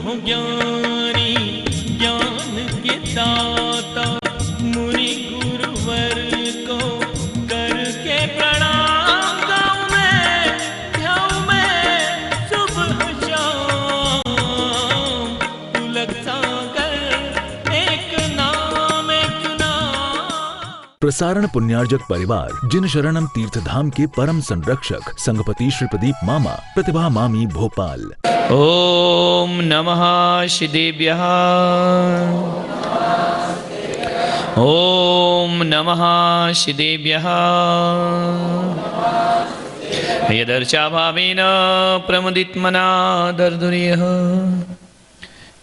हो ज्ञानी ज्ञान के दाता, मुनि गुरुवर को करके प्रणाम गाऊं मैं, ध्याऊं मैं सुबह शाम। पुलक सागर एक नाम एक नाम। प्रसारण पुण्यार्जक परिवार जिन शरणम तीर्थधाम के परम संरक्षक संघपति श्री प्रदीप मामा, प्रतिभा मामी, भोपाल। ओम नमः श्रीदेव्यः। ओम नमः श्रीदेव्यः। यदर्चा भावेन प्रमुदितमना दर्दुर्यः,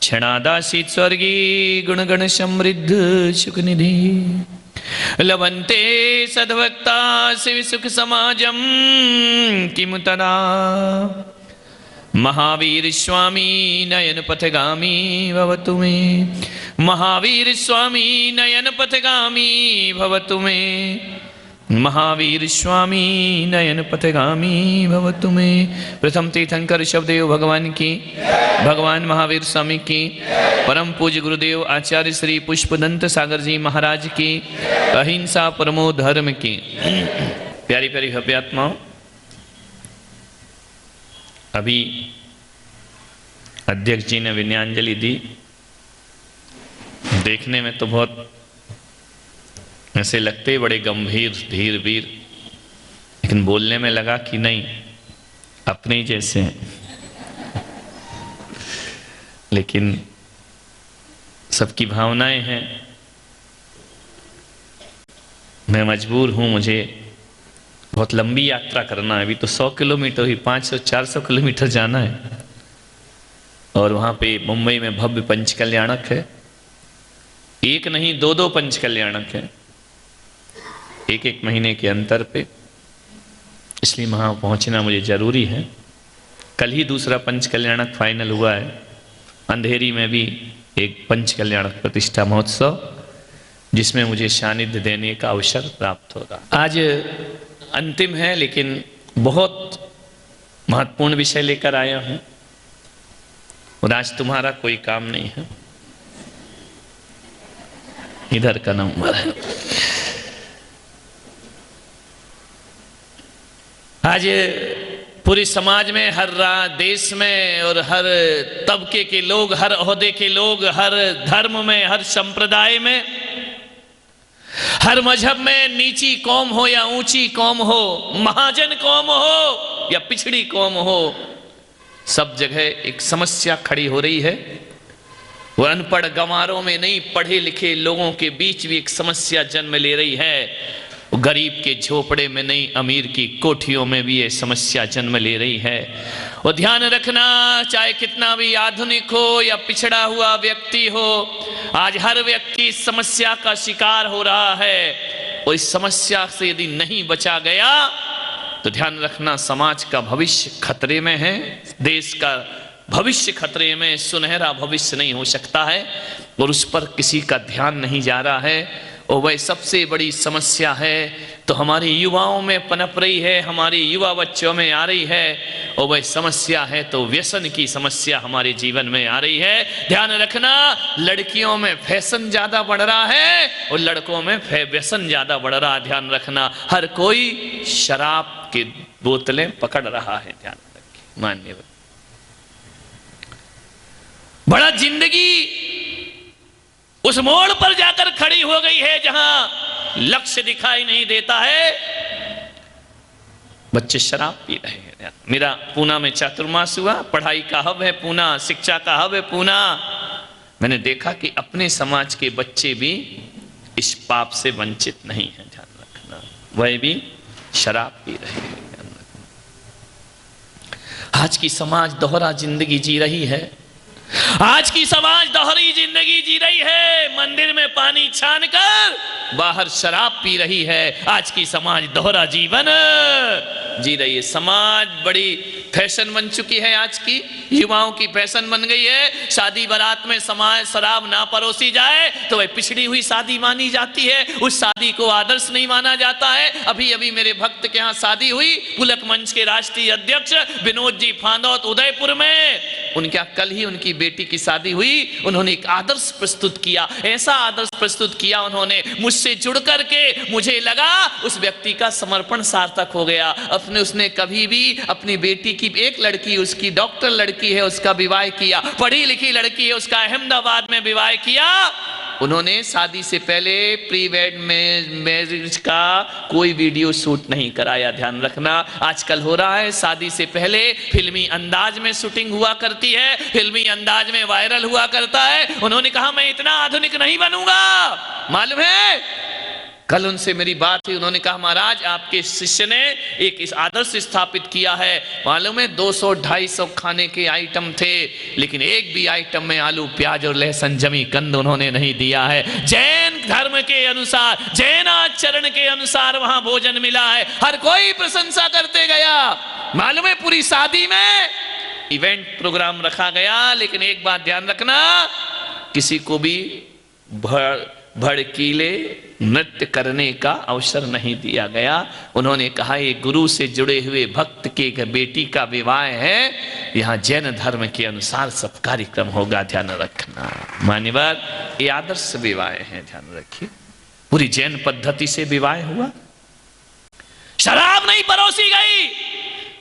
क्षणादासीत् स्वर्गे गुणगण समृद्ध सुखनिधि। लभन्ते सद्भक्ता शिव सुख समाजम किमु तदा। महावीर स्वामी नयन पथगामी भवतु मे। महावीर स्वामी नयन पथगामी भवतु मे। महावीर स्वामी नयन पथगामी भवतु मे। प्रथम तीर्थंकर शब्देव भगवान की, भगवान महावीर स्वामी की, परम पूज्य गुरुदेव आचार्य श्री पुष्पदंत सागर जी महाराज की, अहिंसा परमो धर्म की। प्यारी प्यारी भव्य आत्माओं, अभी अध्यक्ष जी ने विनयांजलि दी। देखने में तो बहुत ऐसे लगते ही बड़े गंभीर धीर वीर, लेकिन बोलने में लगा कि नहीं, अपने ही जैसे हैं। लेकिन सबकी भावनाएं हैं। मैं मजबूर हूं, मुझे बहुत लंबी यात्रा करना है। अभी तो 100 किलोमीटर ही, 500-400 किलोमीटर जाना है। और वहां पे मुंबई में भव्य पंच कल्याणक है। एक नहीं, 2-2 पंच कल्याणक है, एक महीने के अंतर पे। इसलिए वहां पहुंचना मुझे जरूरी है। कल ही दूसरा पंच कल्याणक फाइनल हुआ है। अंधेरी में भी एक पंच कल्याणक प्रतिष्ठा महोत्सव, जिसमें मुझे सानिध्य देने का अवसर प्राप्त होगा। आज अंतिम है, लेकिन बहुत महत्वपूर्ण विषय लेकर आया हूं। और आज तुम्हारा कोई काम नहीं है। इधर का नंबर है। आज पूरे समाज में, हर देश में और हर तबके के लोग, हर ओहदे के लोग, हर धर्म में, हर संप्रदाय में, हर मजहब में, नीची कौम हो या ऊंची कौम हो, महाजन कौम हो या पिछड़ी कौम हो, सब जगह एक समस्या खड़ी हो रही है। वो अनपढ़ गंवारों में नहीं, पढ़े लिखे लोगों के बीच भी एक समस्या जन्म ले रही है। वो गरीब के झोपड़े में नहीं, अमीर की कोठियों में भी ये समस्या जन्म ले रही है। वो ध्यान रखना, चाहे कितना भी आधुनिक हो या पिछड़ा हुआ व्यक्ति हो, आज हर व्यक्ति इस समस्या का शिकार हो रहा है। और इस समस्या से यदि नहीं बचा गया तो ध्यान रखना, समाज का भविष्य खतरे में है, देश का भविष्य खतरे में, सुनहरा भविष्य नहीं हो सकता है। और उस पर किसी का ध्यान नहीं जा रहा है। और वह सबसे बड़ी समस्या है तो हमारी युवाओं में पनप रही है, हमारी युवा बच्चों में आ रही है। और वह समस्या है तो व्यसन की समस्या हमारे जीवन में आ रही है। ध्यान रखना, लड़कियों में फैशन ज्यादा बढ़ रहा है और लड़कों में व्यसन ज्यादा बढ़ रहा है। ध्यान रखना, हर कोई शराब की बोतलें पकड़ रहा है। ध्यान रखिए माननीय। बड़ा जिंदगी उस मोड़ पर जाकर खड़ी हो गई है जहां लक्ष्य दिखाई नहीं देता है। बच्चे शराब पी रहे हैं। मेरा पूना में चातुर्मास हुआ, पढ़ाई का हब है पूना, शिक्षा का हब है पूना। मैंने देखा कि अपने समाज के बच्चे भी इस पाप से वंचित नहीं है। ध्यान रखना, वह भी शराब पी रहे हैं। आज की समाज दोहरा जिंदगी जी रही है। आज की समाज दोहरी जिंदगी जी रही है। मंदिर में पानी छानकर बाहर शराब पी रही है। आज की समाज दोहरा जीवन जी रही है। समाज बड़ी फैशन बन चुकी है। आज की युवाओं की फैशन बन गई है। शादी बारात में समाज शराब ना परोसी जाए तो वह पिछड़ी हुई शादी मानी जाती है। उस शादी को आदर्श नहीं माना जाता है। अभी अभी मेरे भक्त के यहाँ शादी हुई, पुलक मंच के राष्ट्रीय अध्यक्ष विनोद जी फांदौत उदयपुर में। उनका कल ही उनकी बेटी की शादी हुई, उन्होंने एक आदर्श प्रस्तुत किया, ऐसा आदर्श प्रस्तुत किया उन्होंने, मुझसे जुड़ करके मुझे लगा उस व्यक्ति का समर्पण सार्थक हो गया। उसने कभी भी अपनी बेटी की, एक लड़की उसकी डॉक्टर लड़की है, उसका विवाह किया, पढ़ी लिखी लड़की है, उसका अहमदाबाद में विवाह किया। उन्होंने शादी से पहले प्री वेड मैरिज का कोई वीडियो शूट नहीं कराया। ध्यान रखना, आजकल हो रहा है शादी से पहले फिल्मी अंदाज में शूटिंग हुआ करती है, फिल्मी अंदाज में वायरल हुआ करता है। उन्होंने कहा मैं इतना आधुनिक नहीं बनूंगा। मालूम है कल उनसे मेरी बात हुई, उन्होंने कहा महाराज आपके शिष्य ने एक इस आदर्श स्थापित किया है, मालूम है 200-250 खाने के आइटम थे, लेकिन एक भी आइटम में आलू प्याज और लहसुन जमी कंद उन्होंने नहीं दिया है। जैन धर्म के अनुसार, जैन आचरण के अनुसार वहां भोजन मिला है, हर कोई प्रशंसा करते गया। मालूम है पूरी शादी में इवेंट प्रोग्राम रखा गया, लेकिन एक बात ध्यान रखना, किसी को भी भड़कीले नृत्य करने का अवसर नहीं दिया गया। उन्होंने कहा ये गुरु से जुड़े हुए भक्त के बेटी का विवाह है, यहाँ जैन धर्म के अनुसार सब कार्यक्रम होगा, ध्यान रखना। मान्यवर ये आदर्श विवाह है, ध्यान रखिए, पूरी जैन पद्धति से विवाह हुआ, शराब नहीं परोसी गई।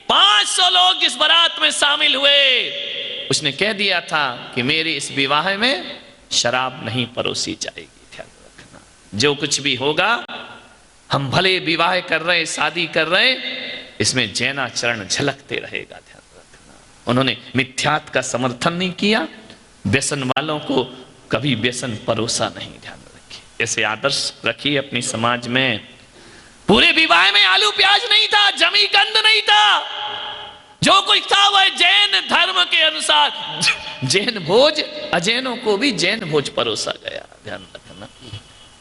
500 लोग जिस बारात में शामिल हुए, उसने कह दिया था कि मेरे इस विवाह में शराब नहीं परोसी जाएगी। जो कुछ भी होगा, हम भले विवाह कर रहे, शादी कर रहे, इसमें जैनाचरण झलकते रहेगा, ध्यान रखना। उन्होंने मिथ्यात का समर्थन नहीं किया, व्यसन वालों को कभी व्यसन परोसा नहीं, ध्यान रखिए। ऐसे आदर्श रखिए अपनी समाज में। पूरे विवाह में आलू प्याज नहीं था, जमी कंद नहीं था, जो कुछ था वह जैन धर्म के अनुसार जैन भोज, अजैनों को भी जैन भोज परोसा गया, ध्यान रखना।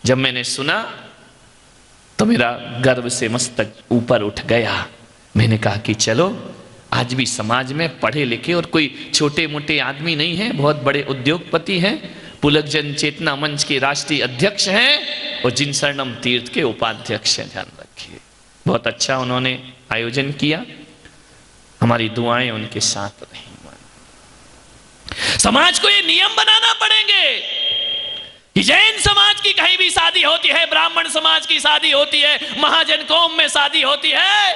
जब मैंने सुना तो मेरा गर्व से मस्तक ऊपर उठ गया। मैंने कहा कि चलो आज भी समाज में पढ़े लिखे और कोई छोटे मोटे आदमी नहीं है, बहुत बड़े उद्योगपति हैं, पुलक जन चेतना मंच के राष्ट्रीय अध्यक्ष हैं और जिन शरणम तीर्थ के उपाध्यक्ष हैं, ध्यान रखिए। बहुत अच्छा उन्होंने आयोजन किया, हमारी दुआएं उनके साथ रही। समाज को ये नियम बनाना पड़ेंगे कि जैन समाज की कहीं भी शादी होती है, ब्राह्मण समाज की शादी होती है, महाजन कौम में शादी होती है,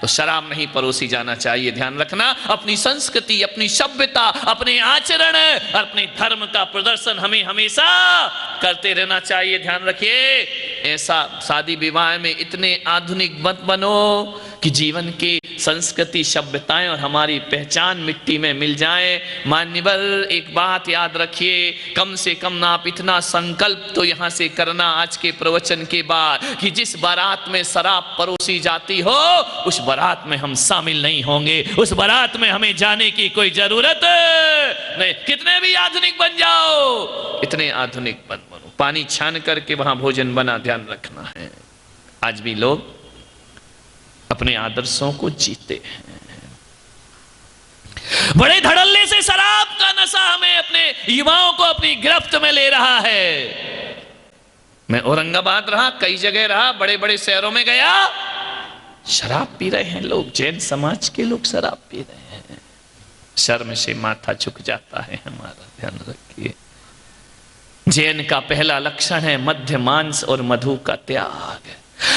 तो शराब नहीं परोसी जाना चाहिए। ध्यान रखना, अपनी संस्कृति, अपनी सभ्यता, अपने आचरण, अपने धर्म का प्रदर्शन हमें हमेशा करते रहना चाहिए। ध्यान रखिए, ऐसा शादी विवाह में इतने आधुनिक मत बनो कि जीवन की संस्कृति, सभ्यताएं और हमारी पहचान मिट्टी में मिल जाए। मान्यवर एक बात याद रखिए, कम से कम आप इतना संकल्प तो यहां से करना आज के प्रवचन के बाद कि जिस बारात में शराब परोसी जाती हो उस बारात में हम शामिल नहीं होंगे, उस बारात में हमें जाने की कोई जरूरत नहीं। कितने भी आधुनिक बन जाओ, इतने आधुनिक बनो, पानी छान करके वहां भोजन बना, ध्यान रखना है। आज भी लोग अपने आदर्शों को जीते हैं। बड़े धड़ल्ले से शराब का नशा हमें, अपने युवाओं को अपनी गिरफ्त में ले रहा है। मैं औरंगाबाद रहा, कई जगह रहा, बड़े बड़े शहरों में गया, शराब पी रहे हैं लोग, जैन समाज के लोग शराब पी रहे हैं। शर्म से माथा झुक जाता है हमारा, ध्यान रखिए। जैन का पहला लक्षण है मध्य मांस और मधु का त्याग।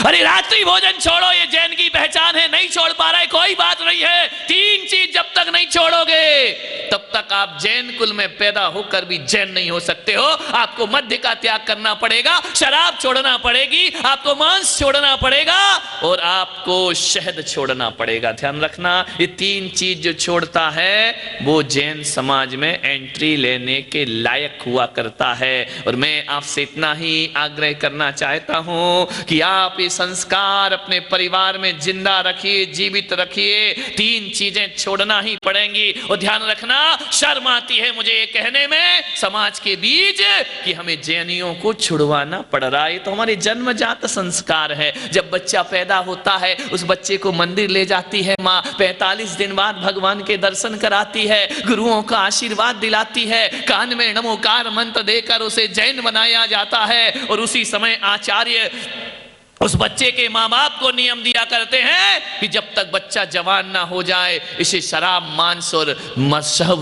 अरे रात्रि भोजन छोड़ो, ये जैन की पहचान है, नहीं छोड़ पा रहे कोई बात नहीं है। 3 चीज जब तक नहीं छोड़ोगे तब तक आप जैन कुल में पैदा होकर भी जैन नहीं हो सकते हो। आपको मध्य का त्याग करना पड़ेगा, शराब छोड़ना पड़ेगी, आपको मांस छोड़ना पड़ेगा और आपको शहद छोड़ना पड़ेगा। ध्यान रखना, ये 3 चीज जो छोड़ता है वो जैन समाज में एंट्री लेने के लायक हुआ करता है। और मैं आपसे इतना ही आग्रह करना चाहता हूं कि आप ये संस्कार अपने परिवार में जिंदा रखिए, जीवित रखिए। 3 चीजें छोड़ना ही पड़ेंगी। और ध्यान रखना, शर्म आती है मुझे ये कहने में समाज के बीच कि हमें जैनियों को छुड़वाना पड़ रहा है। तो हमारे जन्मजात संस्कार है। जब बच्चा पैदा होता है उस बच्चे को मंदिर ले जाती है माँ, 45 दिन बाद भगवान के दर्शन कराती है, गुरुओं का आशीर्वाद दिलाती है, कान में नमोकार मंत्र देकर उसे जैन बनाया जाता है। और उसी समय आचार्य उस बच्चे के माँ बाप को नियम दिया करते हैं कि जब तक बच्चा जवान ना हो जाए इसे शराब, मांस और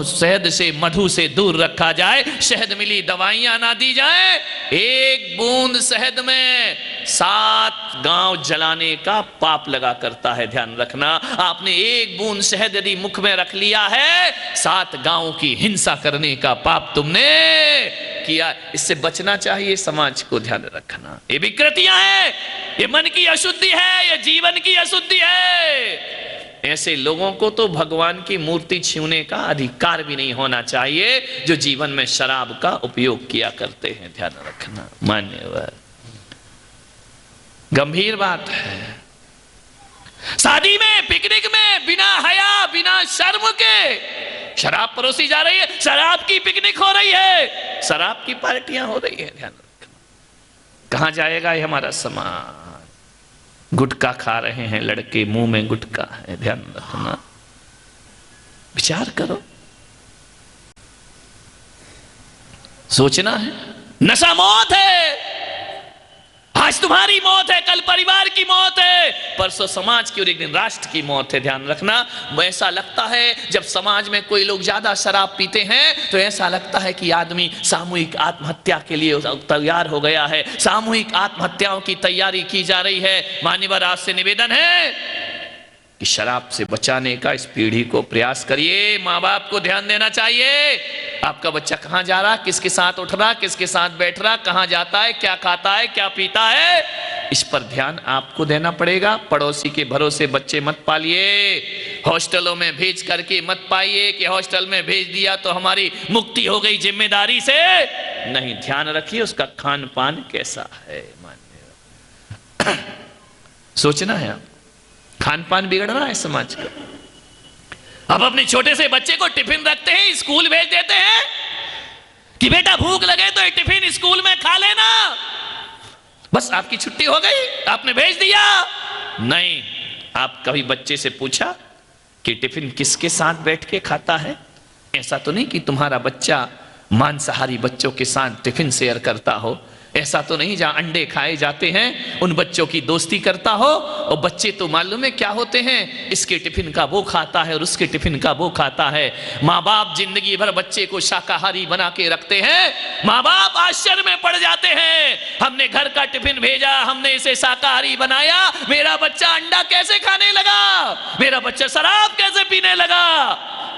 शहद से, मधु से दूर रखा जाए, शहद मिली दवाइयां ना दी जाए। एक बूंद शहद में 7 गांव जलाने का पाप लगा करता है, ध्यान रखना। आपने एक बूंद शहद यदि मुख में रख लिया है, 7 गांवों की हिंसा करने का पाप तुमने किया। इससे बचना चाहिए, समाज को ध्यान रखना। ये विकृतियां हैं, ये मन की अशुद्धि है, ये जीवन की अशुद्धि है। ऐसे लोगों को तो भगवान की मूर्ति छूने का अधिकार भी नहीं होना चाहिए, जो जीवन में शराब का उपयोग किया करते हैं, ध्यान रखना। मान्यवर, गंभीर बात है। शादी में, पिकनिक में बिना हया, बिना शर्म के शराब परोसी जा रही है, शराब की पिकनिक हो रही है, शराब की पार्टियां हो रही है, ध्यान रखना। कहां जाएगा ये हमारा समाज? गुटखा खा रहे हैं लड़के, मुंह में गुटखा है, ध्यान रखना। विचार करो, सोचना है। नशा मौत है, आज तुम्हारी मौत है, कल परिवार की मौत है, परसों समाज की और एक दिन राष्ट्र की मौत है, ध्यान रखना। ऐसा लगता है जब समाज में कोई लोग ज्यादा शराब पीते हैं तो ऐसा लगता है कि आदमी सामूहिक आत्महत्या के लिए तैयार हो गया है, सामूहिक आत्महत्याओं की तैयारी की जा रही है। मान्यवर, आज से निवेदन है कि शराब से बचाने का इस पीढ़ी को प्रयास करिए। माँ बाप को ध्यान देना चाहिए, आपका बच्चा कहां जा रहा, किसके साथ उठ रहा, किसके साथ बैठ रहा, कहां जाता है, क्या खाता है, क्या पीता है, इस पर ध्यान आपको देना पड़ेगा। पड़ोसी के भरोसे बच्चे मत पालिए, हॉस्टलों में भेज करके मत पाइए कि हॉस्टल में भेज दिया तो हमारी मुक्ति हो गई जिम्मेदारी से। नहीं, ध्यान रखिए उसका खान पान कैसा है। मान्य सोचना है, आप खान पान बिगड़ रहा है समाज का। अब अपने छोटे से बच्चे को टिफिन रखते हैं, स्कूल भेज देते हैं कि बेटा भूख लगे तो टिफिन स्कूल में खा लेना, बस आपकी छुट्टी हो गई, आपने भेज दिया। नहीं, आप कभी बच्चे से पूछा कि टिफिन किसके साथ बैठ के खाता है? ऐसा तो नहीं कि तुम्हारा बच्चा मांसाहारी बच्चों के साथ टिफिन शेयर करता हो, ऐसा तो नहीं जहां अंडे खाए जाते हैं उन बच्चों की दोस्ती करता हो। और बच्चे तो मालूम है क्या होते हैं, इसके टिफिन का वो खाता है और उसके टिफिन का वो खाता है। माँ बाप जिंदगी भर बच्चे को शाकाहारी बना के रखते हैं, माँ बाप आश्चर्य में पड़ जाते हैं, हमने घर का टिफिन भेजा, हमने इसे शाकाहारी बनाया, मेरा बच्चा अंडा कैसे खाने लगा, मेरा बच्चा शराब कैसे पीने लगा।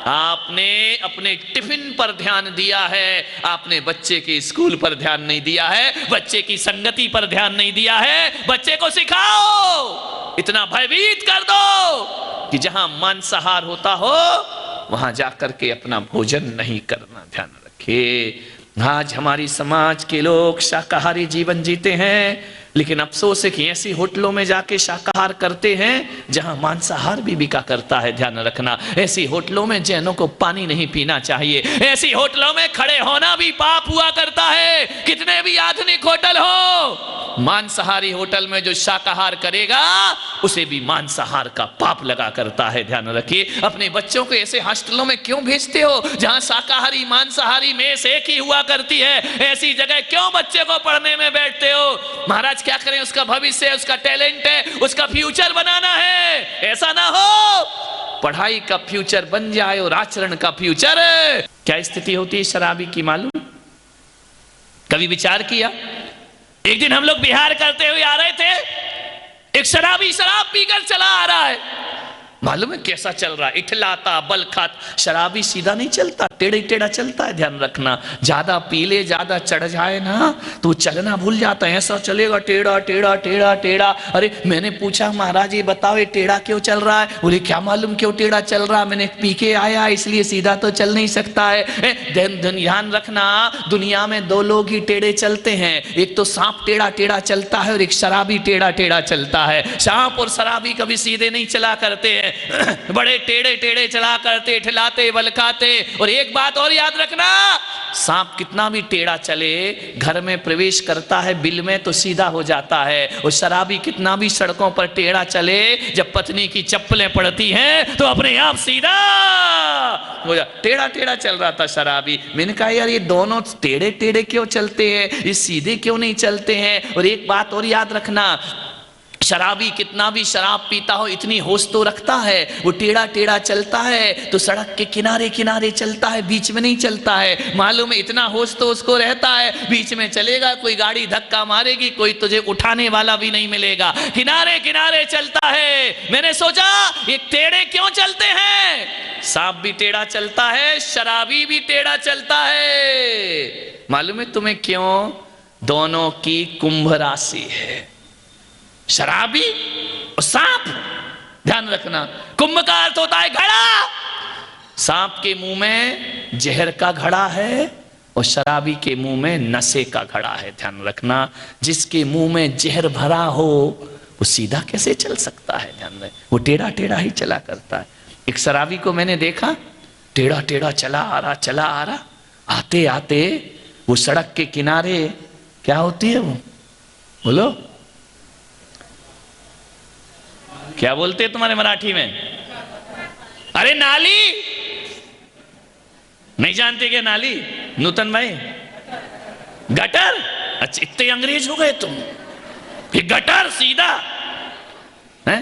आपने अपने टिफिन पर ध्यान दिया है, आपने बच्चे के स्कूल पर ध्यान नहीं दिया है, बच्चे की संगति पर ध्यान नहीं दिया है। बच्चे को सिखाओ, इतना भयभीत कर दो कि जहां मांसाहार होता हो वहां जाकर के अपना भोजन नहीं करना, ध्यान रखिए। आज हमारी समाज के लोग शाकाहारी जीवन जीते हैं, लेकिन अफसोस है कि ऐसी होटलों में जाके शाकाहार करते हैं जहां मांसाहार भी बिका करता है, ध्यान रखना। ऐसी होटलों में जैनों को पानी नहीं पीना चाहिए, ऐसी होटलों में खड़े होना भी पाप हुआ करता है। कितने भी आधुनिक होटल हो, मांसाहारी होटल में जो शाकाहार करेगा उसे भी मांसाहार का पाप लगा करता है, ध्यान रखिए। अपने बच्चों को ऐसे हॉस्टलों में क्यों भेजते हो जहां शाकाहारी मांसाहारी मेस एक ही हुआ करती है? ऐसी जगह क्यों बच्चे को पढ़ने में बैठते हो? महाराज क्या करें, उसका भविष्य है, उसका टैलेंट है, उसका फ्यूचर बनाना है। ऐसा ना हो पढ़ाई का फ्यूचर बन जाए और आचरण का फ्यूचर। क्या स्थिति होती है शराबी की मालूम? कभी विचार किया? एक दिन हम लोग बिहार करते हुए आ रहे थे, एक शराबी शराब पीकर चला आ रहा है, मालूम है कैसा चल रहा है, इठलाता बल खाता। शराबी सीधा नहीं चलता, टेढ़ा टेढ़ा चलता है, ध्यान रखना। ज्यादा पी ले, ज्यादा चढ़ जाए ना तो चलना भूल जाता है, ऐसा चलेगा टेढ़ा टेढ़ा टेढ़ा टेढ़ा। अरे मैंने पूछा महाराज ये बताओ ये टेढ़ा क्यों चल रहा है? बोले क्या मालूम क्यों टेढ़ा चल रहा, मैंने पी के आया इसलिए सीधा तो चल नहीं सकता है। ध्यान रखना, दुनिया में 2 लोग ही टेढ़े चलते हैं, एक तो सांप टेढ़ा टेढ़ा चलता है और एक शराबी टेढ़ा टेढ़ा चलता है। सांप और शराबी कभी सीधे नहीं चला करते हैं, बड़े टेढ़े टेढ़े चला करते, ठिलाते बलखाते। और एक बात और याद रखना, सांप कितना भी टेढ़ा चले घर में प्रवेश करता है बिल में तो सीधा हो जाता है, और शराबी कितना भी सड़कों पर टेढ़ा चले जब पत्नी की चप्पलें पड़ती हैं तो अपने आप सीधा हो जा। टेढ़ा टेढ़ा चल रहा था शराबी। मैंने कहा यार ये दोनों टेढ़े टेढ़े क्यों चलते हैं, ये सीधे क्यों नहीं चलते हैं? और एक बात और याद रखना, शराबी कितना भी शराब पीता हो इतनी होश तो रखता है, वो टेढ़ा टेढ़ा चलता है तो सड़क के किनारे किनारे चलता है, बीच में नहीं चलता है। मालूम है इतना होश तो उसको रहता है, बीच में चलेगा कोई गाड़ी धक्का मारेगी, कोई तुझे उठाने वाला भी नहीं मिलेगा, किनारे किनारे चलता है। मैंने सोचा ये टेढ़े क्यों चलते हैं? सांप भी टेढ़ा चलता है, शराबी भी टेढ़ा चलता है। मालूम है तुम्हें क्यों? दोनों की कुंभ राशि है, शराबी और सांप। ध्यान रखना, कुंभ का अर्थ होता है घड़ा। सांप के मुंह में जहर का घड़ा है और शराबी के मुंह में नशे का घड़ा है। ध्यान रखना, जिसके मुंह में जहर भरा हो वो सीधा कैसे चल सकता है? ध्यान रख, वो टेढ़ा टेढ़ा ही चला करता है। एक शराबी को मैंने देखा, टेढ़ा टेढ़ा चला आ रहा, आते आते वो सड़क के किनारे, क्या होती है वो, बोलो क्या बोलते हैं तुम्हारे मराठी में? अरे नाली, नहीं जानते क्या नाली? नूतन भाई, गटर। अच्छा इतने अंग्रेज हो गए तुम, ये गटर सीधा है?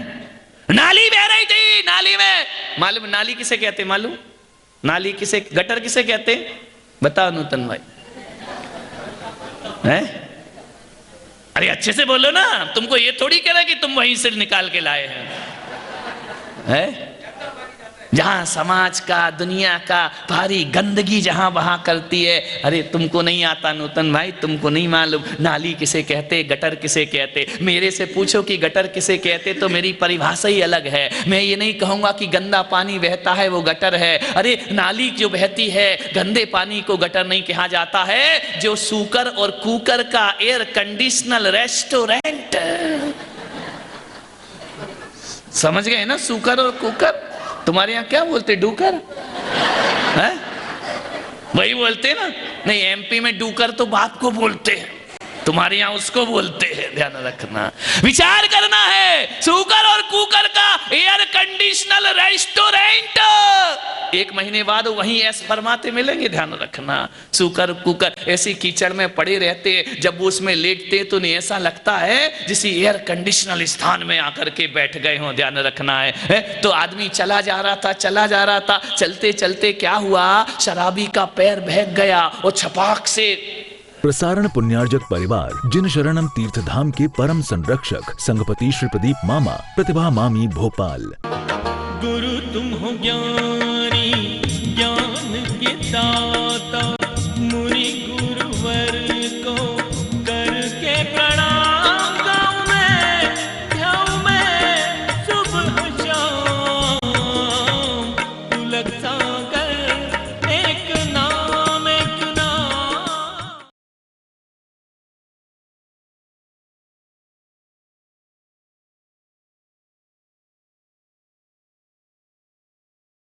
नाली बह रही थी, नाली में। मालूम नाली किसे कहते? मालूम नाली किसे, गटर किसे कहते? बताओ नूतन भाई, है? अरे अच्छे से बोलो ना, तुमको ये थोड़ी कह रहा कि तुम वहीं से निकाल के लाए हैं। जहां समाज का, दुनिया का भारी गंदगी जहां वहां करती है। अरे तुमको नहीं आता नूतन भाई, तुमको नहीं मालूम नाली किसे कहते, गटर किसे कहते? मेरे से पूछो कि गटर किसे कहते तो मेरी परिभाषा ही अलग है। मैं ये नहीं कहूंगा कि गंदा पानी बहता है वो गटर है। अरे नाली जो बहती है, गंदे पानी को गटर नहीं कहा जाता है। जो सूकर और कुकर का एयर कंडीशनल रेस्टोरेंट, समझ गए ना? सूकर और कुकर, तुम्हारे यहाँ क्या बोलते? डूकर है? वही बोलते हैं ना? नहीं, एमपी में डूकर तो बात को बोलते हैं, तुम्हारे यहाँ उसको बोलते हैं। ध्यान रखना, विचार करना है। सूकर और कुकर का एयर कंडीशनल रेस्टोरेंट, 1 महीने बाद वहीं ऐसे फरमाते मिलेंगे। ध्यान रखना, सूकर कुकर ऐसी कीचड़ में पड़े रहते, जब वो उसमें लेटते तो नहीं ऐसा लगता है जिसे एयर कंडीशनल स्थान में आकर के बैठ गए हों। ध्यान रखना है। तो आदमी चला जा रहा था, चलते चलते क्या हुआ, शराबी का पैर बहक गया और छपाक से। प्रसारण पुण्यार्जक परिवार जिन शरणम तीर्थधाम के परम संरक्षक संघपति श्री प्रदीप मामा, प्रतिभा मामी भोपाल। गुरु तुम हो ज्ञानी, ज्ञान के साथ